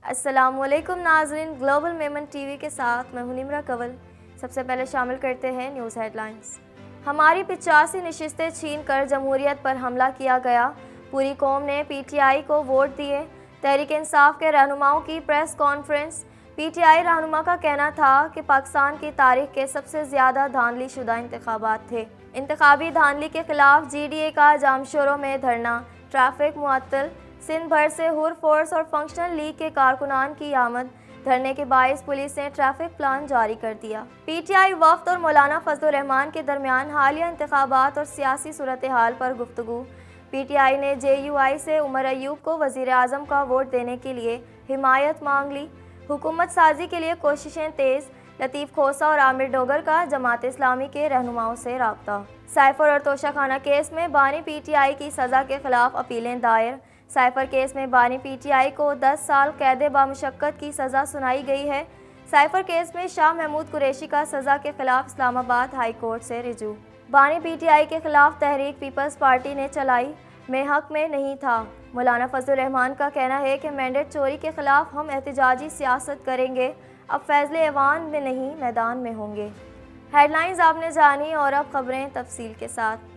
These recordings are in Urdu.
السلام علیکم ناظرین، گلوبل میمن ٹی وی کے ساتھ میں ہوں نمرہ کنول۔ سب سے پہلے شامل کرتے ہیں نیوز ہیڈ لائنز۔ ہماری 85 نشستیں چھین کر جمہوریت پر حملہ کیا گیا، پوری قوم نے پی ٹی آئی کو ووٹ دیے۔ تحریک انصاف کے رہنماؤں کی press conference. P T I رہنما کا کہنا تھا کہ پاکستان کی تاریخ کے سب سے زیادہ دھاندلی شدہ انتخابات تھے۔ انتخابی دھاندلی کے خلاف جی ڈی اے کا جامشورو میں دھرنا، ٹریفک معطل۔ سندھ بھر سے حر فورس اور فنکشنل لیگ کے کارکنان کی آمد، دھرنے کے باعث پولیس نے ٹریفک پلان جاری کر دیا۔ پی ٹی آئی وفد اور مولانا فضل الرحمان کے درمیان حالیہ انتخابات اور سیاسی صورتحال پر گفتگو۔ پی ٹی آئی نے جے یو آئی سے عمر ایوب کو وزیر اعظم کا ووٹ دینے کے لیے حمایت مانگ لی۔ حکومت سازی کے لیے کوششیں تیز، لطیف کھوسہ اور عامر ڈوگر کا جماعت اسلامی کے رہنماؤں سے رابطہ۔ سائفر اور توشہ خانہ کیس میں بانی پی ٹی آئی کی سزا کے خلاف اپیلیں دائر۔ سائفر کیس میں بانی پی ٹی آئی کو 10 سال قید بامشقت کی سزا سنائی گئی ہے۔ سائفر کیس میں شاہ محمود قریشی کا سزا کے خلاف اسلام آباد ہائی کورٹ سے رجوع۔ بانی پی ٹی آئی کے خلاف تحریک پیپلز پارٹی نے چلائی، میں حق میں نہیں تھا۔ مولانا فضل الرحمان کا کہنا ہے کہ مینڈیٹ چوری کے خلاف ہم احتجاجی سیاست کریں گے، اب فیصلے ایوان میں نہیں میدان میں ہوں گے۔ ہیڈ لائنز آپ نے جانی اور اب خبریں تفصیل کے ساتھ۔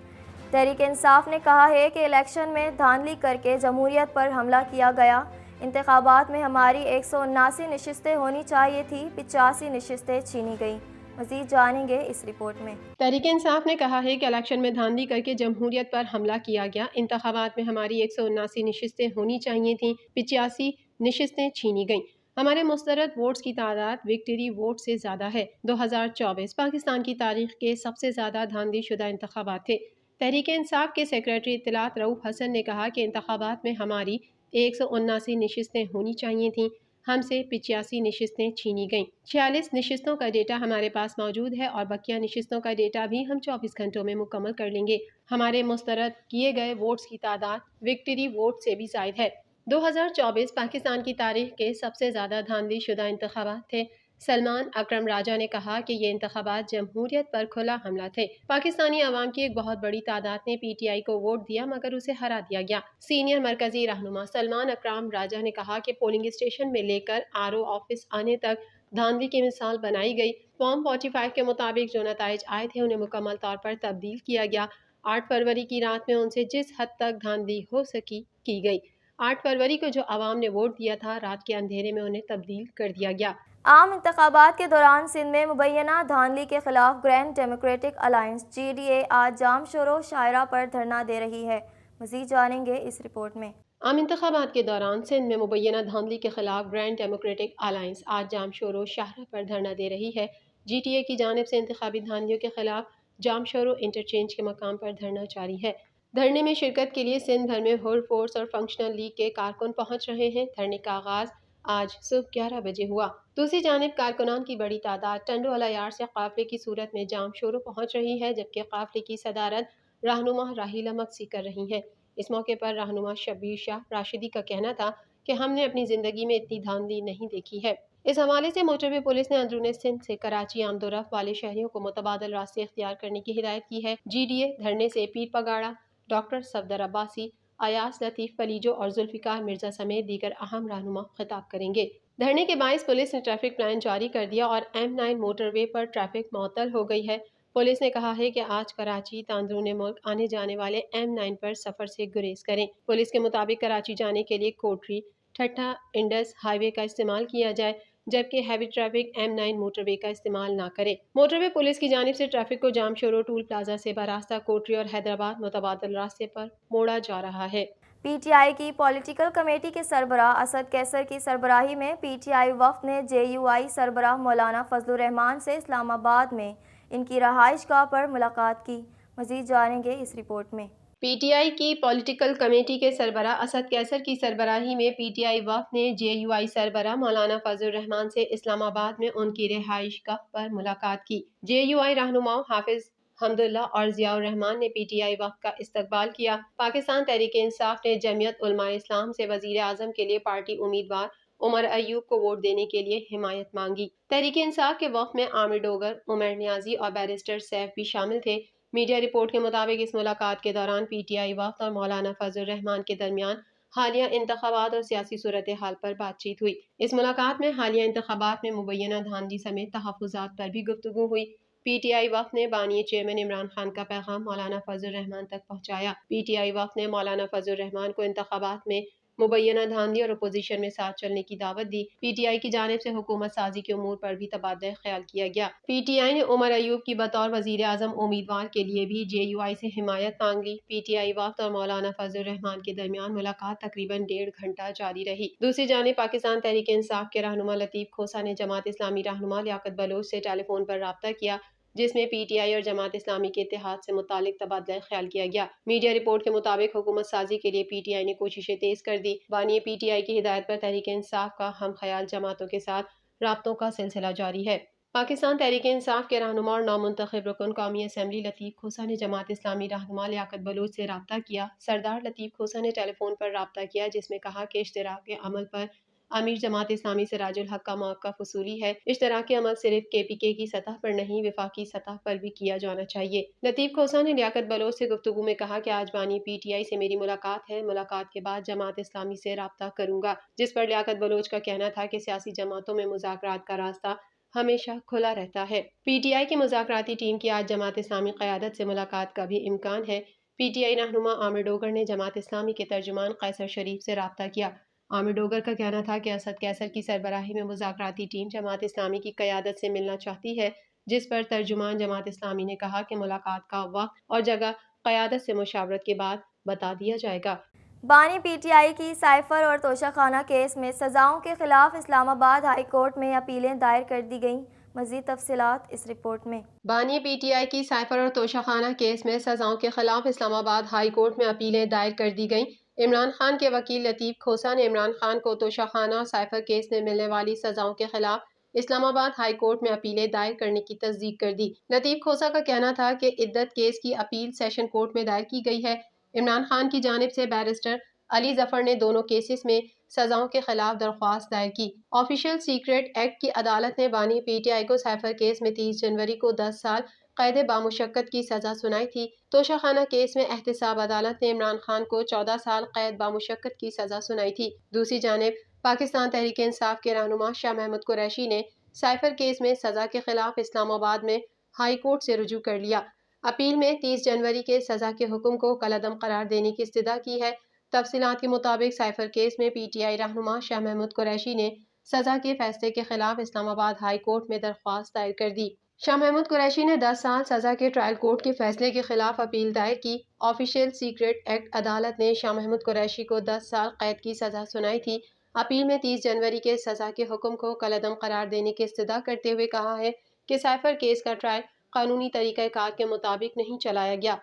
تحریک انصاف نے کہا ہے کہ الیکشن میں دھاندلی کر کے جمہوریت پر حملہ کیا گیا۔ انتخابات میں ہماری 179 نشستیں ہونی چاہیے تھی، 85 نشستیں چھینی گئیں۔ مزید جانیں گے اس رپورٹ میں۔ تحریک انصاف نے کہا ہے کہ الیکشن میں دھاندلی کر کے جمہوریت پر حملہ کیا گیا۔ انتخابات میں ہماری 179 نشستیں ہونی چاہیے تھیں، 85 نشستیں چھینی گئیں۔ ہمارے مسترد ووٹس کی تعداد وکٹری ووٹ سے زیادہ ہے۔ 2024 پاکستان کی تاریخ کے سب سے زیادہ دھاندلی شدہ انتخابات تھے۔ تحریک انصاف کے سیکریٹری اطلاعات رؤوف حسن نے کہا کہ انتخابات میں ہماری 179 نشستیں ہونی چاہیے تھیں، ہم سے 85 نشستیں چھینی گئیں۔ 46 نشستوں کا ڈیٹا ہمارے پاس موجود ہے اور بقیہ نشستوں کا ڈیٹا بھی ہم 24 گھنٹوں میں مکمل کر لیں گے۔ ہمارے مسترد کیے گئے ووٹس کی تعداد وکٹری ووٹ سے بھی زائد ہے۔ 2024 پاکستان کی تاریخ کے سب سے زیادہ دھاندلی شدہ انتخابات تھے۔ سلمان اکرم راجہ نے کہا کہ یہ انتخابات جمہوریت پر کھلا حملہ تھے۔ پاکستانی عوام کی ایک بہت بڑی تعداد نے پی ٹی آئی کو ووٹ دیا مگر اسے ہرا دیا گیا۔ سینئر مرکزی رہنما سلمان اکرم راجہ نے کہا کہ پولنگ اسٹیشن میں لے کر آر او آفس آنے تک دھاندلی کی مثال بنائی گئی۔ فارم 45 کے مطابق جو نتائج آئے تھے انہیں مکمل طور پر تبدیل کیا گیا۔ 8 فروری کی رات میں ان سے جس حد تک دھاندلی ہو سکی کی گئی۔ 8 فروری کو جو عوام نے ووٹ دیا تھا، رات کے اندھیرے میں انہیں تبدیل کر دیا گیا۔ عام انتخابات کے دوران سندھ میں مبینہ دھاندلی کے خلاف grand democratic alliance G D A آج جامشورو شاہراہ پر دھرنا دے رہی ہے۔ مزید جانیں گے اس رپورٹ میں۔ عام انتخابات کے دوران سندھ میں مبینہ دھاندلی کے خلاف گرینڈ ڈیموکریٹک الائنس آج جامشورو شاہراہ پر دھرنا دے رہی ہے۔ جی ٹی اے کی جانب سے انتخابی دھاندلیوں کے خلاف جامشورو انٹرچینج کے مقام پر دھرنا جاری ہے۔ دھرنے میں شرکت کے لیے سندھ بھر میں حر فورس اور فنکشنل لیگ کے کارکن پہنچ رہے ہیں۔ دھرنے کا آغاز آج صبح 11 بجے ہوا۔ دوسری جانب کارکنان کی بڑی تعداد ٹنڈو الیار سے قافلے کی صورت میں جامشورو پہنچ رہی ہے، جبکہ قافلے کی صدارت رہنما راحیلہ مکسی کر رہی ہیں۔ اس موقع پر رہنما شبیر شاہ راشدی کا کہنا تھا کہ ہم نے اپنی زندگی میں اتنی دھاندلی نہیں دیکھی ہے۔ اس حوالے سے موٹر وے پولیس نے اندرون سندھ سے کراچی آمد و رفت والے شہریوں کو متبادل راستے اختیار کرنے کی ہدایت کی ہے۔ جی ڈی اے دھرنے سے پیر پگاڑا، ڈاکٹر صفدر عباسی، ایاز لطیف پلیجو اور ذوالفقار مرزا سمیت دیگر اہم رہنما خطاب کریں گے۔ دھرنے کے باعث پولیس نے ٹریفک پلان جاری کر دیا اور M9 موٹر وے پر ٹریفک معطل ہو گئی ہے۔ پولیس نے کہا ہے کہ آج کراچی تا اندرون ملک آنے جانے والے M9 پر سفر سے گریز کریں۔ پولیس کے مطابق کراچی جانے کے لیے کوٹری، ٹھٹھہ، انڈس ہائی وے کا استعمال کیا جائے، جبکہ ہیوی ٹریفک M9 موٹر وے کا استعمال نہ کرے۔ موٹر وے پولیس کی جانب سے ٹریفک کو جامشورو ٹول پلازا سے براستہ کوٹری اور حیدرآباد متبادل راستے پر موڑا جا رہا ہے۔ پی ٹی آئی کی پولیٹیکل کمیٹی کے سربراہ اسد کیسر کی سربراہی میں پی ٹی آئی وفد نے جے یو آئی سربراہ مولانا فضل الرحمان سے اسلام آباد میں ان کی رہائش گاہ پر ملاقات کی۔ مزید جانیں گے اس رپورٹ میں۔ پی ٹی آئی کی پولیٹیکل کمیٹی کے سربراہ اسد کیسر کی سربراہی میں پی ٹی آئی وفد نے جے یو آئی سربراہ مولانا فضل الرحمان سے اسلام آباد میں ان کی رہائش گاہ پر ملاقات کی۔ جے یو آئی رہنماؤں حافظ حمداللہ اور ضیاء الرحمان نے پی ٹی آئی وفد کا استقبال کیا۔ پاکستان تحریک انصاف نے جمعیت علماء اسلام سے وزیر اعظم کے لیے پارٹی امیدوار عمر ایوب کو ووٹ دینے کے لیے حمایت مانگی۔ تحریک انصاف کے وفد میں عامر ڈوگر، عمر نیازی اور بیرسٹر سیف بھی شامل تھے۔ میڈیا رپورٹ کے مطابق اس ملاقات کے دوران پی ٹی آئی وفد اور مولانا فضل الرحمان کے درمیان حالیہ انتخابات اور سیاسی صورتحال پر بات چیت ہوئی۔ اس ملاقات میں حالیہ انتخابات میں مبینہ دھاندلی سمیت تحفظات پر بھی گفتگو ہوئی۔ پی ٹی آئی وفد نے بانی چیئرمین عمران خان کا پیغام مولانا فضل الرحمان تک پہنچایا۔ پی ٹی آئی وفد نے مولانا فضل الرحمان کو انتخابات میں مبینہ دھاندلی اور اپوزیشن میں ساتھ چلنے کی دعوت دی۔ پی ٹی آئی کی جانب سے حکومت سازی کے امور پر بھی تبادلہ خیال کیا گیا۔ پی ٹی آئی نے عمر ایوب کی بطور وزیر اعظم امیدوار کے لیے بھی جے یو آئی سے حمایت مانگ لی۔ پی ٹی آئی وفد اور مولانا فضل الرحمان کے درمیان ملاقات تقریباً 1.5 گھنٹہ جاری رہی۔ دوسری جانب پاکستان تحریک انصاف کے رہنما لطیف کھوسہ نے جماعت اسلامی رہنما لیاقت بلوچ سے ٹیلی فون پر رابطہ کیا، جس میں پی ٹی آئی اور جماعت اسلامی کے اتحاد سے متعلق تبادلہ خیال کیا گیا۔ میڈیا رپورٹ کے مطابق حکومت سازی کے لیے پی ٹی آئی نے کوششیں تیز کر دی۔ بانی پی ٹی آئی کی ہدایت پر تحریک انصاف کا ہم خیال جماعتوں کے ساتھ رابطوں کا سلسلہ جاری ہے۔ پاکستان تحریک انصاف کے رہنما اور نومنتخب رکن قومی اسمبلی لطیف کھوسہ نے جماعت اسلامی رہنما لیاقت بلوچ سے رابطہ کیا۔ سردار لطیف کھوسہ نے ٹیلی فون پر رابطہ کیا، جس میں کہا کہ اشتراک عمل پر امیر جماعت اسلامی سراج الحق کا موقف اصولی ہے۔ اشتراک عمل صرف کے پی کے کی سطح پر نہیں، وفاقی سطح پر بھی کیا جانا چاہیے۔ لطیف کھوسہ نے لیاقت بلوچ سے گفتگو میں کہا کہ آج بانی پی ٹی آئی سے میری ملاقات ہے، ملاقات کے بعد جماعت اسلامی سے رابطہ کروں گا، جس پر لیاقت بلوچ کا کہنا تھا کہ سیاسی جماعتوں میں مذاکرات کا راستہ ہمیشہ کھلا رہتا ہے۔ پی ٹی آئی کی مذاکراتی ٹیم کی آج جماعت اسلامی قیادت سے ملاقات کا بھی امکان ہے۔ پی ٹی آئی رہنما عامر ڈوگر نے جماعت اسلامی کے ترجمان قیصر شریف سے رابطہ کیا۔ عامر ڈوگر کا کہنا تھا کہ اسد قیصر کی سربراہی میں مذاکراتی ٹیم جماعت اسلامی کی قیادت سے ملنا چاہتی ہے، جس پر ترجمان جماعت اسلامی نے کہا کہ ملاقات کا وقت اور جگہ قیادت سے مشاورت کے بعد بتا دیا جائے گا۔ بانی پی ٹی آئی کی سائفر اور توشہ خانہ کیس میں سزاؤں کے خلاف اسلام آباد ہائی کورٹ میں اپیلیں دائر کر دی گئیں۔ مزید تفصیلات اس رپورٹ میں۔ بانی پی ٹی آئی کی سائفر اور توشہ خانہ کیس میں سزاؤں کے خلاف اسلام آباد ہائی کورٹ میں اپیلیں دائر کر دی گئیں۔ عمران خان کے وکیل لطیف کھوسہ نے عمران خان کو توشہ خانہ اور سائفر کیس میں ملنے والی سزاؤں کے خلاف اسلام آباد ہائی کورٹ میں اپیلیں دائر کرنے کی تصدیق کر دی۔ لطیف کھوسہ کا کہنا تھا کہ عدت کیس کی اپیل سیشن کورٹ میں دائر کی گئی ہے۔ عمران خان کی جانب سے بیرسٹر علی ظفر نے دونوں کیسز میں سزاؤں کے خلاف درخواست دائر کی۔ آفیشل سیکریٹ ایکٹ کی عدالت نے بانی پی ٹی آئی کو سائفر کیس میں 30 جنوری کو 10 سال قید بامشقت کی سزا سنائی تھی۔ توشہ خانہ کیس میں احتساب عدالت نے عمران خان کو 14 سال قید بامشقت کی سزا سنائی تھی۔ دوسری جانب پاکستان تحریک انصاف کے رہنما شاہ محمود قریشی نے سائفر کیس میں سزا کے خلاف اسلام آباد میں ہائی کورٹ سے رجوع کر لیا۔ اپیل میں 30 جنوری کے سزا کے حکم کو کالعدم قرار دینے کی استدعا کی ہے۔ تفصیلات کے مطابق سائفر کیس میں پی ٹی آئی رہنما شاہ محمود قریشی نے سزا کے فیصلے کے خلاف اسلام آباد ہائی کورٹ میں درخواست دائر کر دی۔ شاہ محمود قریشی نے 10 سال سزا کے ٹرائل کورٹ کے فیصلے کے خلاف اپیل دائر کی۔ آفیشل سیکریٹ ایکٹ عدالت نے شاہ محمود قریشی کو 10 سال قید کی سزا سنائی تھی۔ اپیل میں 30 جنوری کے سزا کے حکم کو کالعدم قرار دینے کی استدعا کرتے ہوئے کہا ہے کہ سائفر کیس کا ٹرائل قانونی طریقہ کار کے مطابق نہیں چلایا گیا۔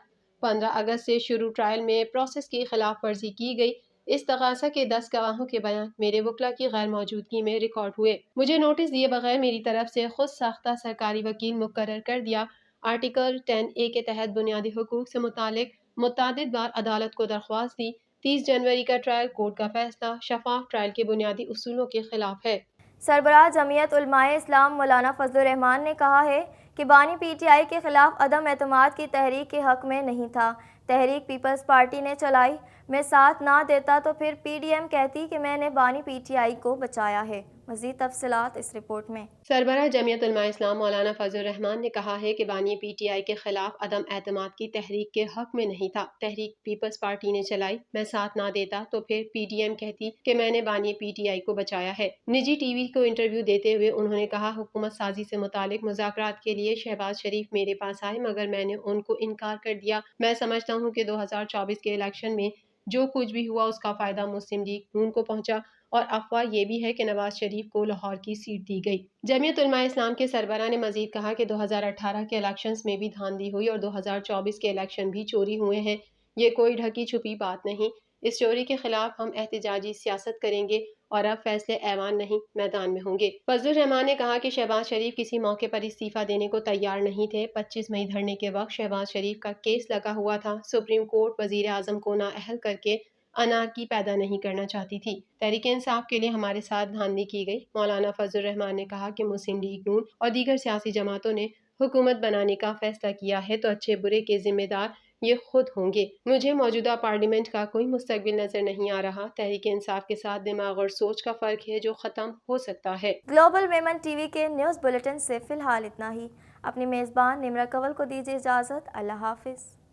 15 اگست سے شروع ٹرائل میں پروسیس کی خلاف ورزی کی گئی۔ استغاثہ کے 10 گواہوں کے بیان میرے وکلا کی غیر موجودگی میں ریکارڈ ہوئے۔ مجھے نوٹس دیے بغیر میری طرف سے خود ساختہ سرکاری وکیل مقرر کر دیا۔ آرٹیکل 10A کے تحت بنیادی حقوق سے متعلق متعدد بار عدالت کو درخواست دی۔ 30 جنوری کا ٹرائل کورٹ کا فیصلہ شفاف ٹرائل کے بنیادی اصولوں کے خلاف ہے۔ سربراہ جمعیت علماء اسلام مولانا فضل الرحمان نے کہا ہے کہ بانی پی ٹی آئی کے خلاف عدم اعتماد کی تحریک کے حق میں نہیں تھا۔ تحریک پیپلز پارٹی نے چلائی، میں ساتھ نہ دیتا تو پھر پی ڈی ایم کہتی کہ میں نے بانی پی ٹی آئی کو بچایا ہے۔ مزید تفصیلات اس رپورٹ میں۔ سربراہ جمعیت علماء اسلام مولانا فضل الرحمان نے کہا ہے کہ بانی پی ٹی آئی کے خلاف عدم اعتماد کی تحریک کے حق میں نہیں تھا۔ تحریک پیپلز پارٹی نے چلائی، میں ساتھ نہ دیتا تو پھر پی ڈی ایم کہتی کہ میں نے بانی پی ٹی آئی کو بچایا ہے۔ نجی ٹی وی کو انٹرویو دیتے ہوئے انہوں نے کہا حکومت سازی سے متعلق مذاکرات کے لیے شہباز شریف میرے پاس آئے مگر میں نے ان کو انکار کر دیا۔ میں سمجھتا ہوں کہ 2024 کے الیکشن میں جو کچھ بھی ہوا اس کا فائدہ مسلم لیگ ن کو پہنچا، اور افواہ یہ بھی ہے کہ نواز شریف کو لاہور کی سیٹ دی گئی۔ جمعیت علماء اسلام کے سربراہ نے مزید کہا کہ 2018 کے الیکشنز میں بھی دھاندلی ہوئی اور 2024 کے الیکشن بھی چوری ہوئے ہیں۔ یہ کوئی ڈھکی چھپی بات نہیں۔ اس چوری کے خلاف ہم احتجاجی سیاست کریں گے اور اب فیصلے ایوان نہیں میدان میں ہوں گے۔ فضل الرحمان نے کہا کہ شہباز شریف کسی موقع پر استعفیٰ دینے کو تیار نہیں تھے۔ 25 مئی دھرنے کے وقت شہباز شریف کا کیس لگا ہوا تھا۔ سپریم کورٹ وزیر اعظم کو نااہل کر کے انارکی پیدا نہیں کرنا چاہتی تھی۔ تحریک انصاف کے لیے ہمارے ساتھ دھاندلی کی گئی۔ مولانا فضل الرحمان نے کہا کہ مسلم لیگ ن اور دیگر سیاسی جماعتوں نے حکومت بنانے کا فیصلہ کیا ہے تو اچھے برے کے ذمہ دار یہ خود ہوں گے۔ مجھے موجودہ پارلیمنٹ کا کوئی مستقبل نظر نہیں آ رہا۔ تحریک انصاف کے ساتھ دماغ اور سوچ کا فرق ہے جو ختم ہو سکتا ہے۔ گلوبل ویمن ٹی وی کے نیوز بلیٹن سے فی الحال اتنا ہی۔ اپنی میزبان نمرا کنول کو دیجیے اجازت۔ اللہ حافظ۔